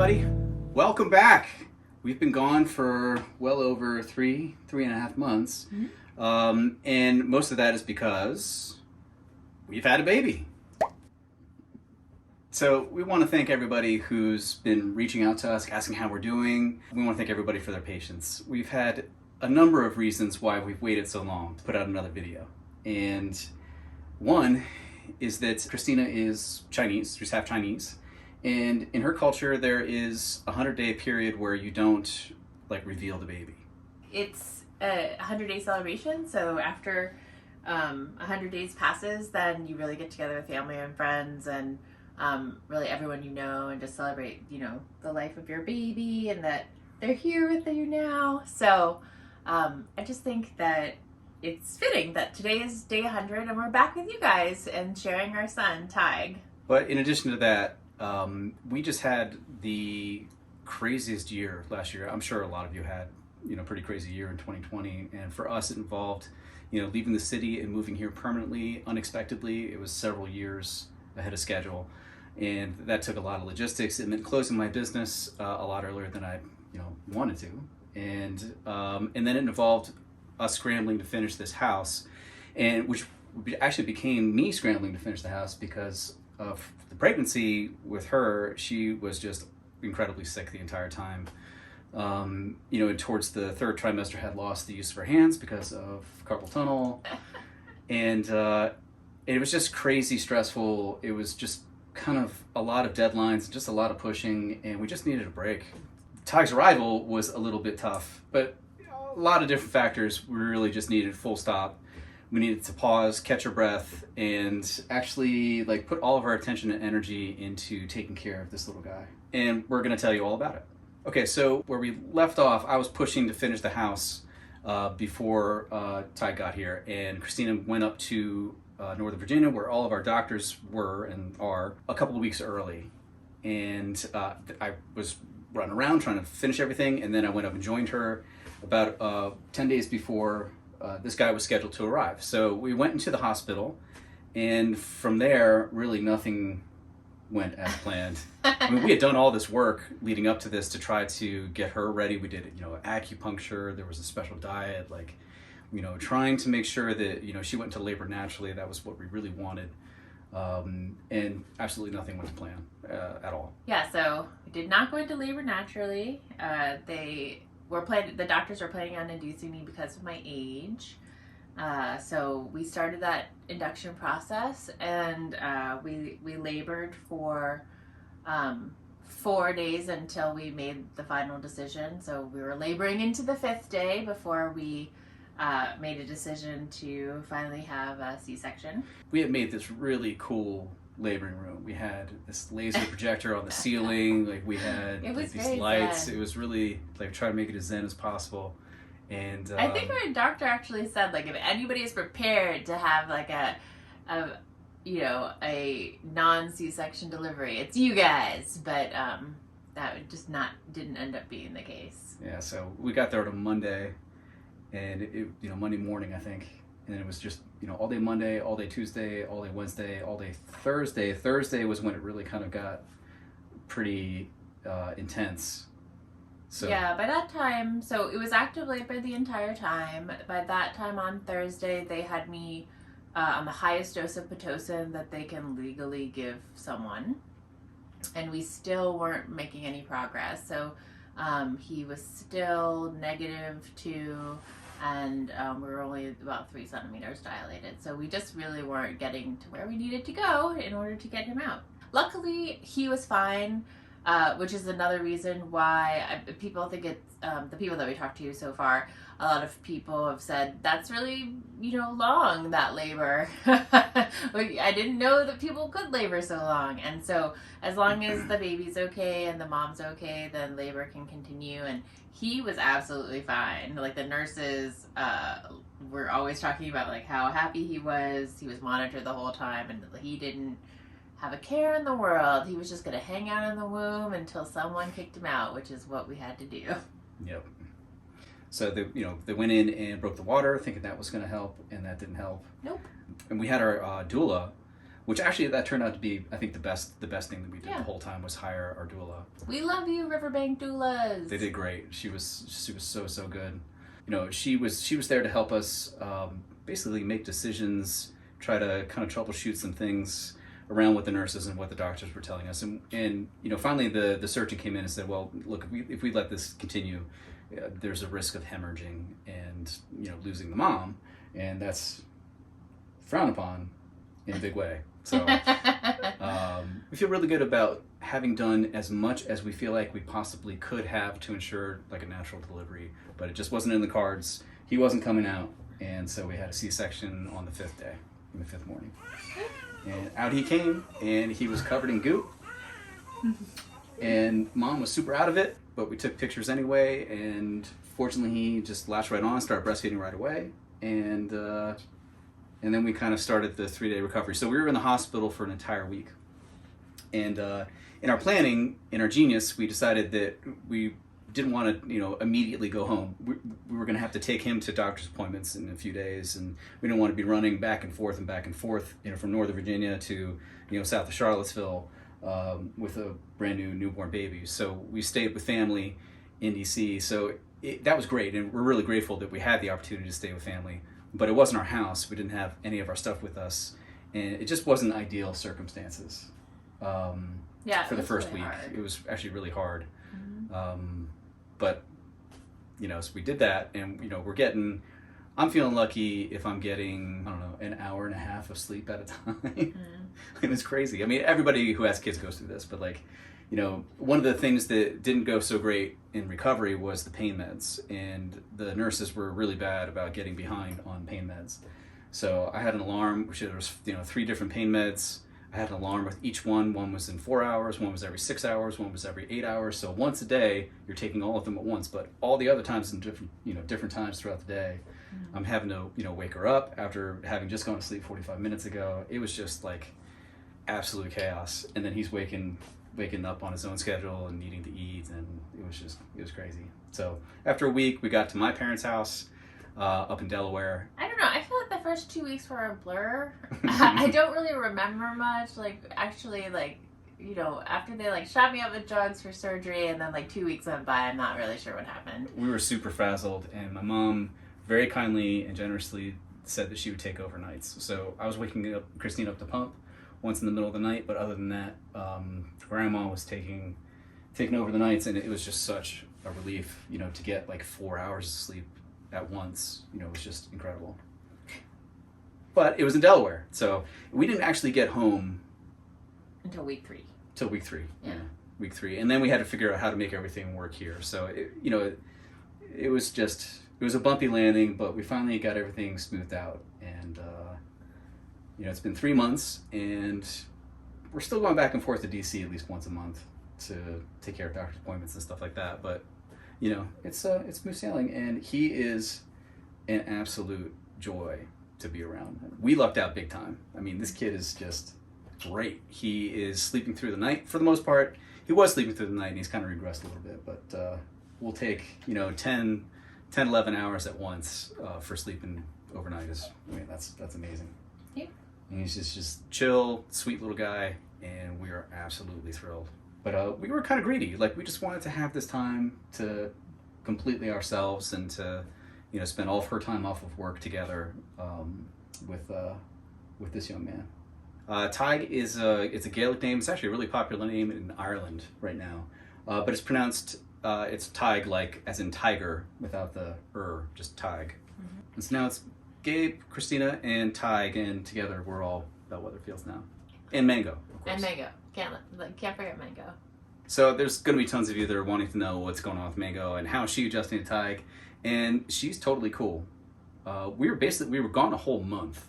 everybody. Welcome back. We've been gone for well over three and a half months. And most of that is because we've had a baby. So we want to thank everybody who's been reaching out to us, asking how we're doing. We want to thank everybody for their patience. We've had a number of reasons why we've waited so long to put out another video. And one is that Cristina is Chinese, she's half Chinese. And in her culture, there is a 100-day period where you don't reveal the baby. It's a 100-day celebration, so after 100 days passes, then you really get together with family and friends and really everyone you know, and just celebrate, the life of your baby and that they're here with you now. So I just think that it's fitting that today is day 100 and we're back with you guys and sharing our son, Tig. But in addition to that, we just had the craziest year last year. I'm sure a lot of you had, pretty crazy year in 2020. And for us, it involved, leaving the city and moving here permanently, unexpectedly. It was several years ahead of schedule. And that took a lot of logistics. It meant closing my business a lot earlier than I, wanted to. And then it involved us scrambling to finish this house, and which actually became me scrambling to finish the house because of the pregnancy with her. She was just incredibly sick the entire time. And towards the third trimester had lost the use of her hands because of carpal tunnel. And it was just crazy stressful. It was just kind of a lot of deadlines, just a lot of pushing, and we just needed a break. Tig's arrival was a little bit tough, but a lot of different factors. We really just needed full stop. We needed to pause, catch our breath, and actually put all of our attention and energy into taking care of this little guy. And we're gonna tell you all about it. Okay, so where we left off, I was pushing to finish the house before Tig got here, and Cristina went up to Northern Virginia, where all of our doctors were and are, a couple of weeks early. And I was running around trying to finish everything, and then I went up and joined her about 10 days before this guy was scheduled to arrive. So we went into the hospital, and from there, really nothing went as planned. I mean, we had done all this work leading up to this to try to get her ready. We did, acupuncture. There was a special diet, trying to make sure that, she went into labor naturally. That was what we really wanted. And absolutely nothing went to plan at all. Yeah, so we did not go into labor naturally. The doctors were planning on inducing me because of my age. So we started that induction process, and we labored for 4 days until we made the final decision. So we were laboring into the 5th day before we made a decision to finally have a C-section. We had made this really cool laboring room. We had this laser projector on the ceiling. We had these lights. Zen. It was really try to make it as zen as possible. And I think our doctor actually said if anybody is prepared to have a non C-section delivery, it's you guys. But that just didn't end up being the case. Yeah. So we got there on a Monday, and it Monday morning, I think. And it was just, all day Monday, all day Tuesday, all day Wednesday, all day Thursday. Thursday was when it really kind of got pretty intense. So yeah, by that time, so it was active labor the entire time. By that time on Thursday, they had me on the highest dose of Pitocin that they can legally give someone. And we still weren't making any progress. So he was still -2. And we were only about 3 centimeters dilated. So we just really weren't getting to where we needed to go in order to get him out. Luckily, he was fine, which is another reason why people think it's, the people that we talked to so far, a lot of people have said, that's really, long, that labor. I didn't know that people could labor so long. And so as long as the baby's okay and the mom's okay, then labor can continue. And he was absolutely fine. The nurses were always talking about how happy he was. He was monitored the whole time, and he didn't have a care in the world. He was just going to hang out in the womb until someone kicked him out, which is what we had to do. Yep. So they went in and broke the water, thinking that was going to help, and that didn't help. Nope. And we had our doula which actually that turned out to be, I think, the best thing that we did Yeah. the whole time was hire our doula. We love you, Riverbank doulas. They did great. She was so good. You know, she was there to help us basically make decisions, try to kind of troubleshoot some things around what the nurses and what the doctors were telling us. And you know, finally the surgeon came in and said, well, look, if we let this continue, there's a risk of hemorrhaging and, you know, losing the mom, and that's frowned upon in a big way. So we feel really good about having done as much as we feel like we possibly could have to ensure like a natural delivery, but it just wasn't in the cards. He wasn't coming out, and so we had a C-section on the 5th day, in the 5th morning. And out he came, and he was covered in goop. And mom was super out of it, but we took pictures anyway, and fortunately he just latched right on, started breastfeeding right away, and then we kind of started the 3-day recovery. So we were in the hospital for an entire week. And in our planning, in our genius, we decided that we didn't want to, you know, immediately go home. We were going to have to take him to doctor's appointments in a few days, and we didn't want to be running back and forth, you know, from Northern Virginia to, you know, south of Charlottesville with a brand new newborn baby. So we stayed with family in DC. So that was great, and we're really grateful that we had the opportunity to stay with family. But it wasn't our house. We didn't have any of our stuff with us, and it just wasn't ideal circumstances. For the first really week, hard. it was actually really hard. Mm-hmm. But you know, so we did that, and you know, I'm feeling lucky if I'm getting, I don't know, an hour and a half of sleep at a time. Mm-hmm. It was crazy. I mean, everybody who has kids goes through this, but like, you know, one of the things that didn't go so great in recovery was the pain meds, and the nurses were really bad about getting behind on pain meds. So I had an alarm, which there was, you know, 3 different pain meds. I had an alarm with each one. One was in 4 hours, one was every 6 hours, one was every 8 hours. So once a day, you're taking all of them at once, but all the other times in different times throughout the day, I'm having to, you know, wake her up after having just gone to sleep 45 minutes ago. It was just like absolute chaos. And then he's waking up on his own schedule and needing to eat, and it was crazy. So after a week, we got to my parents' house up in Delaware. I don't know. I feel like the first 2 weeks were a blur. I don't really remember much. Like, actually, like, you know, after they like shot me up with drugs for surgery, and then like 2 weeks went by, I'm not really sure what happened. We were super frazzled, and my mom very kindly and generously said that she would take overnights. So I was waking up Cristina up to pump once in the middle of the night, but other than that, grandma was taking over the nights, and it was just such a relief, you know, to get like 4 hours of sleep at once. You know, it was just incredible. But it was in Delaware, so we didn't actually get home Until week 3. till week 3. Yeah. Week 3, and then we had to figure out how to make everything work here. So it was a bumpy landing, but we finally got everything smoothed out, and you know, it's been 3 months, and we're still going back and forth to DC at least once a month to take care of doctor's appointments and stuff like that. But you know, it's smooth sailing, and he is an absolute joy to be around. We lucked out big time. I mean, this kid is just great. He is sleeping through the night for the most part. He was sleeping through the night, and he's kind of regressed a little bit, but we'll take, you know, 10, 11 hours at once for sleeping overnight. That's amazing. Yeah. And he's just chill, sweet little guy, and we are absolutely thrilled. But we were kind of greedy. Like, we just wanted to have this time to completely ourselves, and to, you know, spend all of her time off of work together with this young man. Tig is it's a Gaelic name. It's actually a really popular name in Ireland right now, but it's pronounced it's Tig, like as in tiger without the just Tig. Mm-hmm. And so now it's Gabe, Cristina, and Tig, and together we're all Bellwether Fields now. And Mango, of course. And Mango. Can't forget Mango. So there's going to be tons of you that are wanting to know what's going on with Mango and how is she adjusting to Tig, and she's totally cool. We were gone a whole month.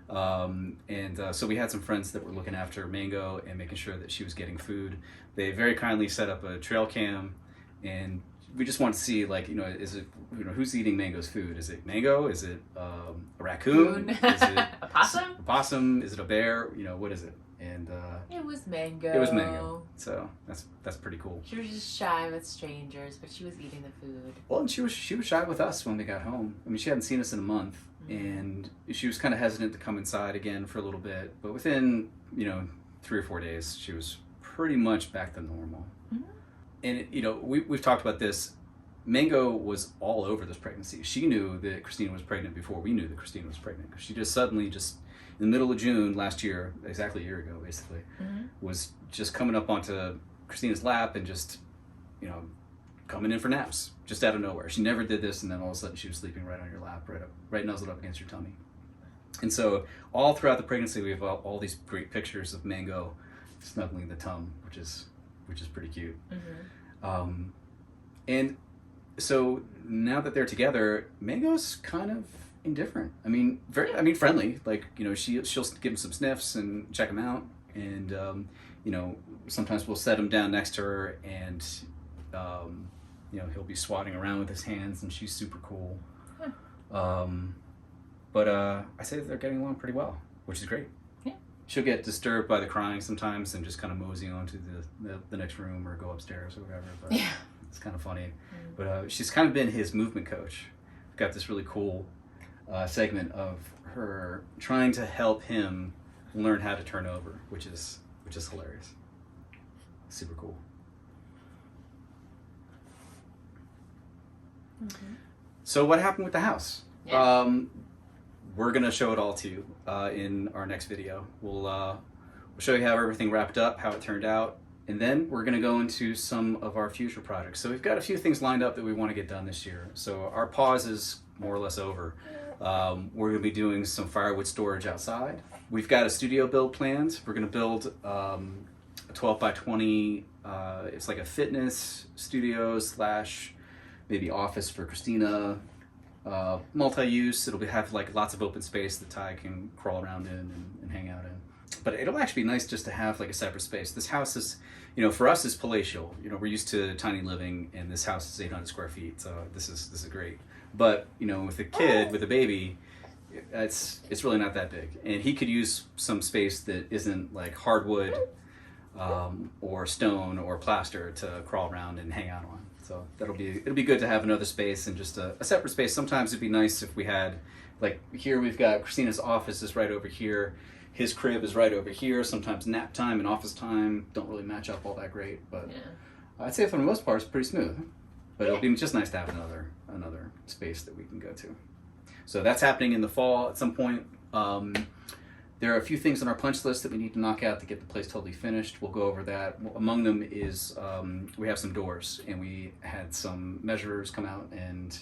So we had some friends that were looking after Mango and making sure that she was getting food. They very kindly set up a trail cam, and we just wanted to see, like, you know, is it, you know, who's eating Mango's food? Is it Mango? Is it a raccoon? Is it a possum? A possum? Is it a bear? You know, what is it? And it was Mango. It was Mango. So that's pretty cool. She was just shy with strangers, but she was eating the food. Well, and she was shy with us when we got home. I mean, she hadn't seen us in a month, and she was kind of hesitant to come inside again for a little bit, but within 3 or 4 days she was pretty much back to normal. And we've talked about this. Mango was all over this pregnancy. She knew that Cristina was pregnant before we knew that Cristina was pregnant, because she just suddenly, just in the middle of June last year, exactly a year ago basically, was just coming up onto Cristina's lap and just coming in for naps just out of nowhere. She never did this, and then all of a sudden she was sleeping right on your lap, right nuzzled up against your tummy. And so all throughout the pregnancy we have all these great pictures of Mango snuggling the tum, which is pretty cute. And so now that they're together, Mango's kind of indifferent. I mean, friendly. Like, she'll give him some sniffs and check him out, and sometimes we'll set him down next to her, and he'll be swatting around with his hands, and she's super cool. But I say that they're getting along pretty well, which is great. Yeah. She'll get disturbed by the crying sometimes and just kind of mosey on to the next room or go upstairs or whatever. But yeah. It's kind of funny. But she's kind of been his movement coach. We've got this really cool segment of her trying to help him learn how to turn over, which is hilarious. Super cool. So what happened with the house? Yeah. We're gonna show it all to you in our next video. We'll show you how everything wrapped up, how it turned out, and then we're gonna go into some of our future projects. So we've got a few things lined up that we want to get done this year. So our pause is more or less over. We're gonna be doing some firewood storage outside. We've got a studio build planned. We're gonna build a 12 by 20. It's like a fitness studio / maybe office for Cristina. Multi-use. It'll have like lots of open space that Ty can crawl around in and hang out in. But it'll actually be nice just to have like a separate space. This house is, for us, is palatial. We're used to tiny living, and this house is 800 square feet, so this is great. But with a kid, with a baby, it's really not that big, and he could use some space that isn't like hardwood or stone or plaster to crawl around and hang out on. So it'll be good to have another space and just a separate space. Sometimes it'd be nice if we had, like here we've got Christina's office is right over here. His crib is right over here. Sometimes nap time and office time don't really match up all that great, but yeah. I'd say for the most part it's pretty smooth. But it'll be just nice to have another space that we can go to. So that's happening in the fall at some point. There are a few things on our punch list that we need to knock out to get the place totally finished. We'll go over that. Among them is we have some doors, and we had some measurers come out and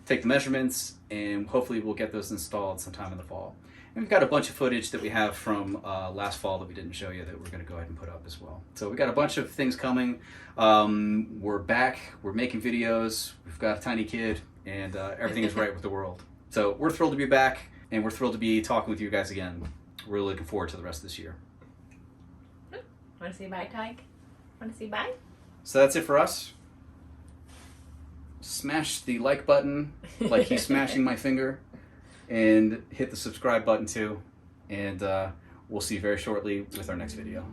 take the measurements, and hopefully we'll get those installed sometime in the fall. And we've got a bunch of footage that we have from last fall that we didn't show you that we're going to go ahead and put up as well. So we've got a bunch of things coming. We're back. We're making videos. We've got a tiny kid, and everything is right with the world. So we're thrilled to be back, and we're thrilled to be talking with you guys again. We're really looking forward to the rest of this year. Want to say bye, Tyke? Want to say bye? So that's it for us. Smash the like button like he's smashing my finger, and hit the subscribe button too. And we'll see you very shortly with our next video.